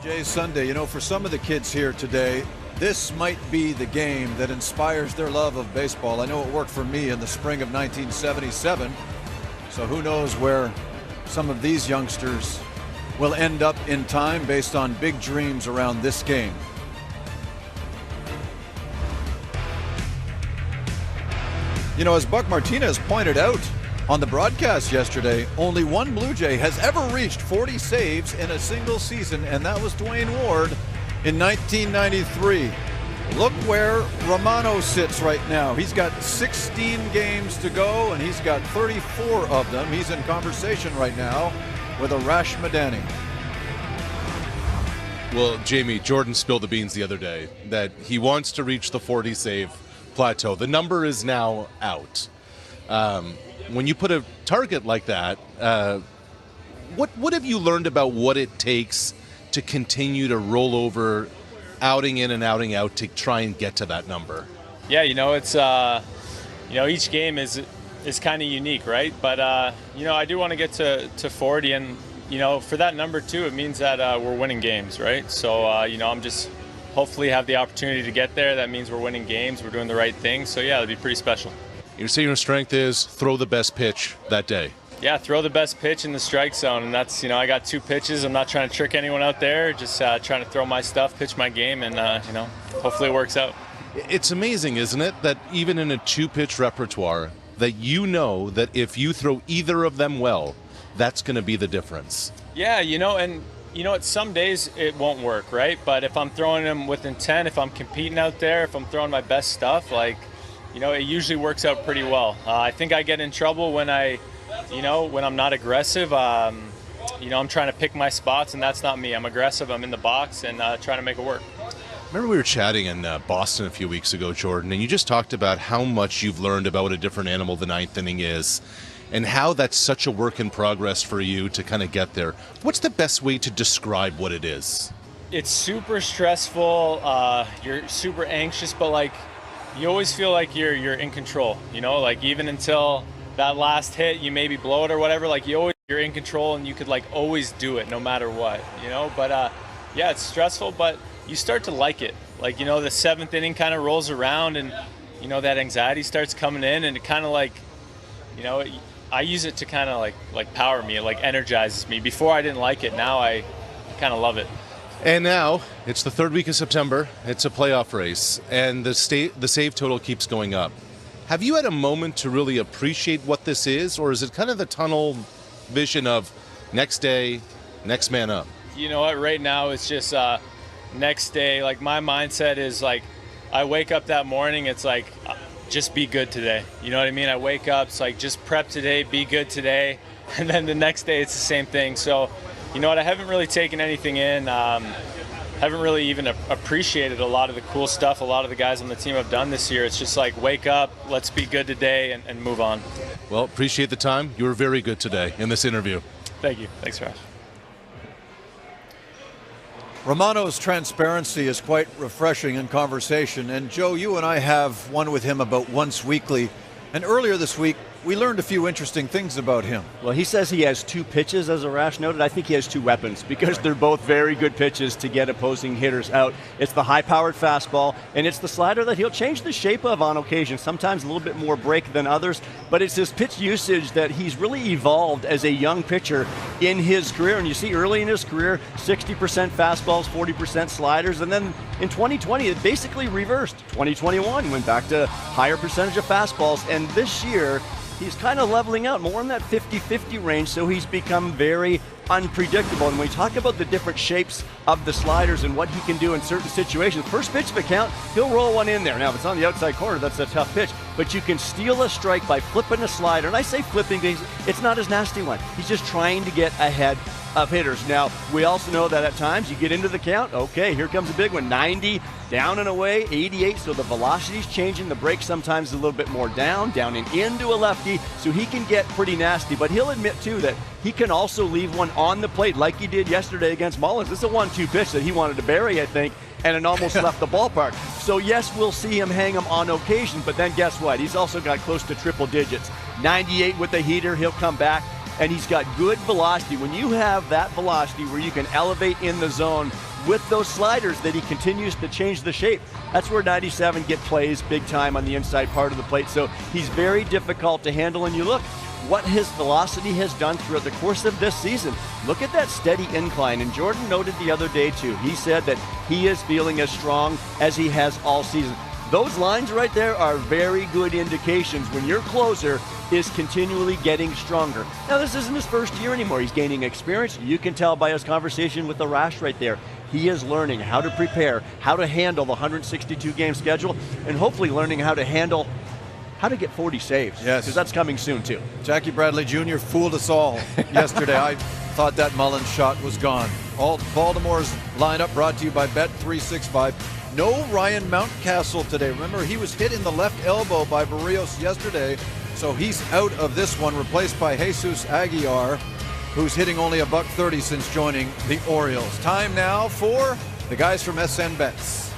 Jay, Sunday, for some of the kids here today, this might be the game that inspires their love of baseball. I know it worked for me in the spring of 1977, so who knows where some of these youngsters will end up in time based on big dreams around this game. As Buck Martinez pointed out on the broadcast yesterday, only one Blue Jay has ever reached 40 saves in a single season, and that was Dwayne Ward in 1993. Look where Romano sits right now. He's got 16 games to go, and he's got 34 of them. He's in conversation right now with Arash Madani. Well, Jamie, Jordan spilled the beans the other day that he wants to reach the 40 save plateau. The number is now out. When you put a target like that, what have you learned about what it takes to continue to roll over outing in and outing out to try and get to that number? Yeah, it's each game is kind of unique, right? But I do want to get to 40, and for that number too, it means that we're winning games, right? So I'm just hopefully have the opportunity to get there. That means we're winning games, we're doing the right thing. So yeah, it'll be pretty special. Your secret strength is throw the best pitch that day. Yeah, throw the best pitch in the strike zone, and that's I got 2 pitches. I'm not trying to trick anyone out there. Just trying to throw my stuff, pitch my game, and hopefully it works out. It's amazing, isn't it, that even in a 2-pitch repertoire, that that if you throw either of them well, that's going to be the difference. Yeah, and some days it won't work, right? But if I'm throwing them with intent, if I'm competing out there, if I'm throwing my best stuff, it usually works out pretty well. I think I get in trouble when when I'm not aggressive. I'm trying to pick my spots, and that's not me. I'm aggressive. I'm in the box and trying to make it work. Remember we were chatting in Boston a few weeks ago, Jordan, and you just talked about how much you've learned about what a different animal the ninth inning is and how that's such a work in progress for you to kind of get there. What's the best way to describe what it is? It's super stressful. You're super anxious, but you always feel like you're in control, even until that last hit, you maybe blow it or whatever, you're in control and you could always do it no matter what, but yeah, it's stressful, but you start to like it. The 7th inning kind of rolls around and that anxiety starts coming in, and it kind of I use it to kind of power me. It energizes me. Before I didn't like it. Now I kind of love it. And now it's the 3rd week of September. It's a playoff race, and the save total keeps going up. Have you had a moment to really appreciate what this is, or is it kind of the tunnel vision of next day, next man up? You know what? Right now it's just next day. My mindset is I wake up that morning. It's just be good today. You know what I mean? I wake up. It's just prep today, be good today, and then the next day it's the same thing. So. You know what, I haven't really taken anything in, haven't really even appreciated a lot of the cool stuff a lot of the guys on the team have done this year. It's just wake up, let's be good today, and move on. Well, appreciate the time. You were very good today in this interview. Thank you. Thanks, Raj. Romano's transparency is quite refreshing in conversation, and Joe, you and I have one with him about once weekly, and earlier this week, we learned a few interesting things about him. Well, he says he has 2 pitches, as Arash noted. I think he has 2 weapons because they're both very good pitches to get opposing hitters out. It's the high-powered fastball, and it's the slider that he'll change the shape of on occasion, sometimes a little bit more break than others, but it's his pitch usage that he's really evolved as a young pitcher in his career. And you see early in his career, 60% fastballs, 40% sliders, and then in 2020, it basically reversed. 2021 went back to higher percentage of fastballs, and this year, he's kind of leveling out more in that 50-50 range, so he's become very unpredictable. And when we talk about the different shapes of the sliders and what he can do in certain situations, first pitch of a count, he'll roll one in there. Now, if it's on the outside corner, that's a tough pitch, but you can steal a strike by flipping a slider. And I say flipping because it's not his nasty one. He's just trying to get ahead of hitters. Now, we also know that at times you get into the count, okay, here comes a big one, 90, down and away, 88, so the velocity's changing, the break sometimes a little bit more down and into a lefty, so he can get pretty nasty, but he'll admit too that he can also leave one on the plate like he did yesterday against Mullins. This is a 1-2 pitch that he wanted to bury, I think, and it almost left the ballpark. So yes, we'll see him hang him on occasion, but then guess what? He's also got close to triple digits. 98 with the heater, he'll come back, and he's got good velocity. When you have that velocity where you can elevate in the zone, with those sliders that he continues to change the shape. That's where 97 get plays big time on the inside part of the plate. So he's very difficult to handle. And you look what his velocity has done throughout the course of this season. Look at that steady incline. And Jordan noted the other day too, he said that he is feeling as strong as he has all season. Those lines right there are very good indications when your closer is continually getting stronger. Now, this isn't his first year anymore. He's gaining experience. You can tell by his conversation with the Rash right there. He is learning how to prepare, how to handle the 162-game schedule, and hopefully learning how to get 40 saves. Yes. Because that's coming soon, too. Jackie Bradley Jr. fooled us all yesterday. I thought that Mullins shot was gone. All Baltimore's lineup brought to you by Bet365. No Ryan Mountcastle today. Remember, he was hit in the left elbow by Barrios yesterday, so he's out of this one, replaced by Jesus Aguilar, who's hitting only $130 since joining the Orioles. Time now for the guys from SN Bets.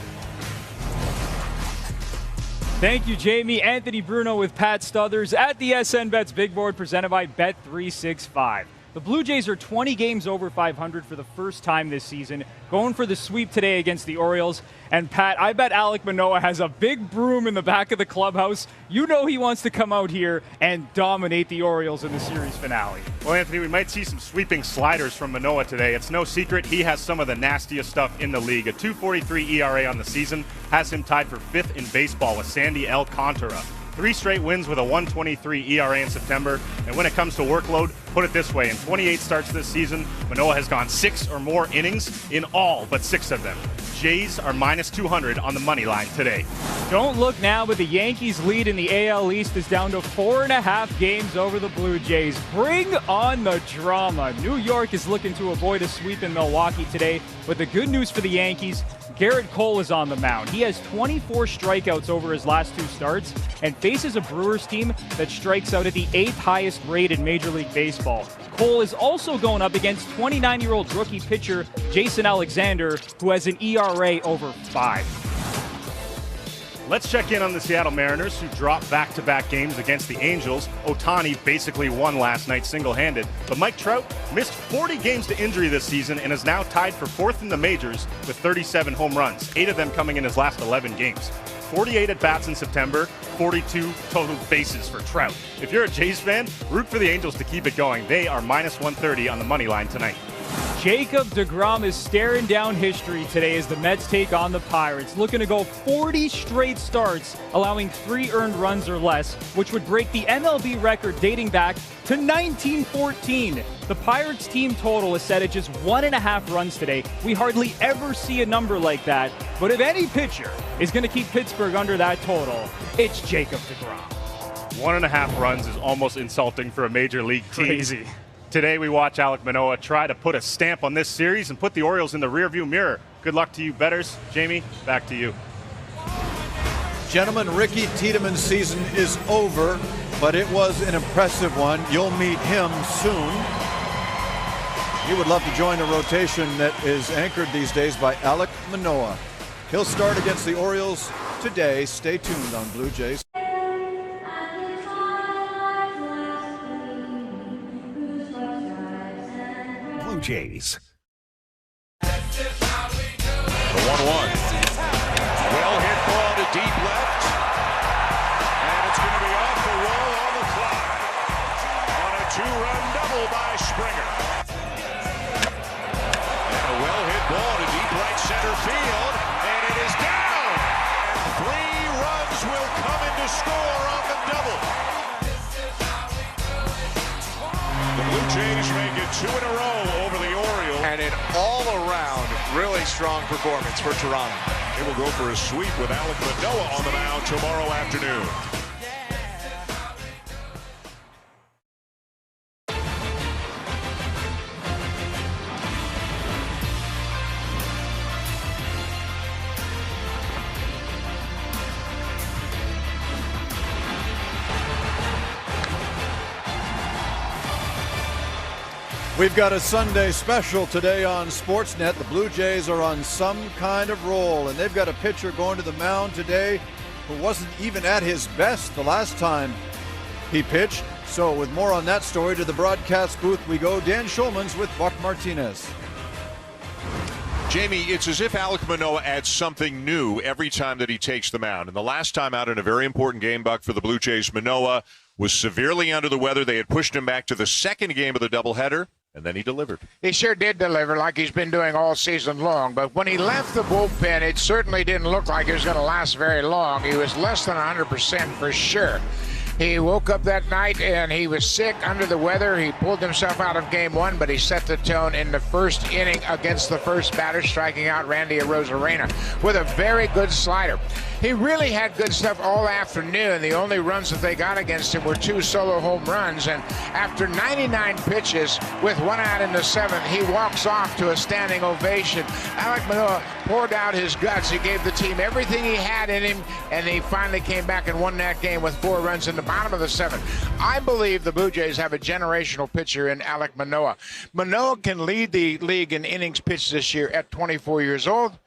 Thank you, Jamie. Anthony Bruno with Pat Stuthers at the SN Bets Big Board, presented by Bet365. The Blue Jays are 20 games over 500 for the first time this season, going for the sweep today against the Orioles. And Pat, I bet Alek Manoah has a big broom in the back of the clubhouse. You know he wants to come out here and dominate the Orioles in the series finale. Well, Anthony, we might see some sweeping sliders from Manoah today. It's no secret he has some of the nastiest stuff in the league. A 2.43 ERA on the season has him tied for 5th in baseball with Sandy Alcantara. 3 straight wins with a 1.23 ERA in September. And when it comes to workload, put it this way. In 28 starts this season, Manoah has gone 6 or more innings in all but 6 of them. Jays are minus 200 on the money line today. Don't look now, but the Yankees' lead in the AL East is down to 4.5 games over the Blue Jays. Bring on the drama. New York is looking to avoid a sweep in Milwaukee today, but the good news for the Yankees, Garrett Cole is on the mound. He has 24 strikeouts over his last 2 starts and faces a Brewers team that strikes out at the 8th highest rate in Major League Baseball. Cole is also going up against 29-year-old rookie pitcher Jason Alexander, who has an ERA over 5. Let's check in on the Seattle Mariners, who dropped back-to-back games against the Angels. Ohtani basically won last night single-handed, but Mike Trout missed 40 games to injury this season and is now tied for 4th in the majors with 37 home runs, 8 of them coming in his last 11 games. 48 at-bats in September, 42 total bases for Trout. If you're a Jays fan, root for the Angels to keep it going. They are minus 130 on the money line tonight. Jacob deGrom is staring down history today as the Mets take on the Pirates, looking to go 40 straight starts, allowing 3 earned runs or less, which would break the MLB record dating back to 1914. The Pirates team total is set at just 1.5 runs today. We hardly ever see a number like that, but if any pitcher is going to keep Pittsburgh under that total, it's Jacob deGrom. 1.5 runs is almost insulting for a major league team. Crazy. Today we watch Alek Manoah try to put a stamp on this series and put the Orioles in the rearview mirror. Good luck to you bettors. Jamie, back to you. Gentlemen, Ricky Tiedemann's season is over, but it was an impressive one. You'll meet him soon. He would love to join a rotation that is anchored these days by Alek Manoah. He'll start against the Orioles today. Stay tuned on Blue Jays. Blue Jays. The 1-1. Well hit ball to deep left. And it's going to be off the wall on the fly. On a 2-run double by Springer. And a well hit ball to deep right center field. And it is down. 3 runs will come in to score on the double. The Blue Jays make it 2 in a row over the Orioles. And an all-around, really strong performance for Toronto. They will go for a sweep with Alek Manoah on the mound tomorrow afternoon. We've got a Sunday special today on Sportsnet. The Blue Jays are on some kind of roll, and they've got a pitcher going to the mound today who wasn't even at his best the last time he pitched. So with more on that story, to the broadcast booth we go. Dan Schulman's with Buck Martinez. Jamie, it's as if Alek Manoah adds something new every time that he takes the mound. And the last time out in a very important game, Buck, for the Blue Jays, Manoah was severely under the weather. They had pushed him back to the second game of the doubleheader, and then he delivered. He sure did deliver like he's been doing all season long. But when he left the bullpen, it certainly didn't look like it was going to last very long. He was less than 100% for sure. He woke up that night and he was sick, under the weather. He pulled himself out of game one, but he set the tone in the first inning against the first batter, striking out Randy Arozarena with a very good slider. He really had good stuff all afternoon. The only runs that they got against him were 2 solo home runs. And after 99 pitches with 1 out in the 7th, he walks off to a standing ovation. Alek Manoah poured out his guts. He gave the team everything he had in him, and he finally came back and won that game with 4 runs in the bottom of the 7th. I believe the Blue Jays have a generational pitcher in Alek Manoah. Manoah can lead the league in innings pitched this year at 24 years old.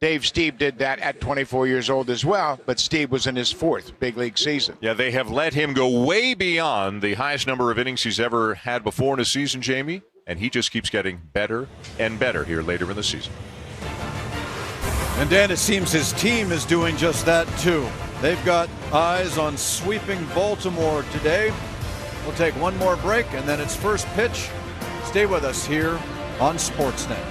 Dave Stieb did that at 24 years old as well, but Stieb was in his 4th big league season. Yeah, they have let him go way beyond the highest number of innings he's ever had before in a season, Jamie, and he just keeps getting better and better here later in the season. And Dan, it seems his team is doing just that too. They've got eyes on sweeping Baltimore today. We'll take one more break, and then it's first pitch. Stay with us here on Sportsnet.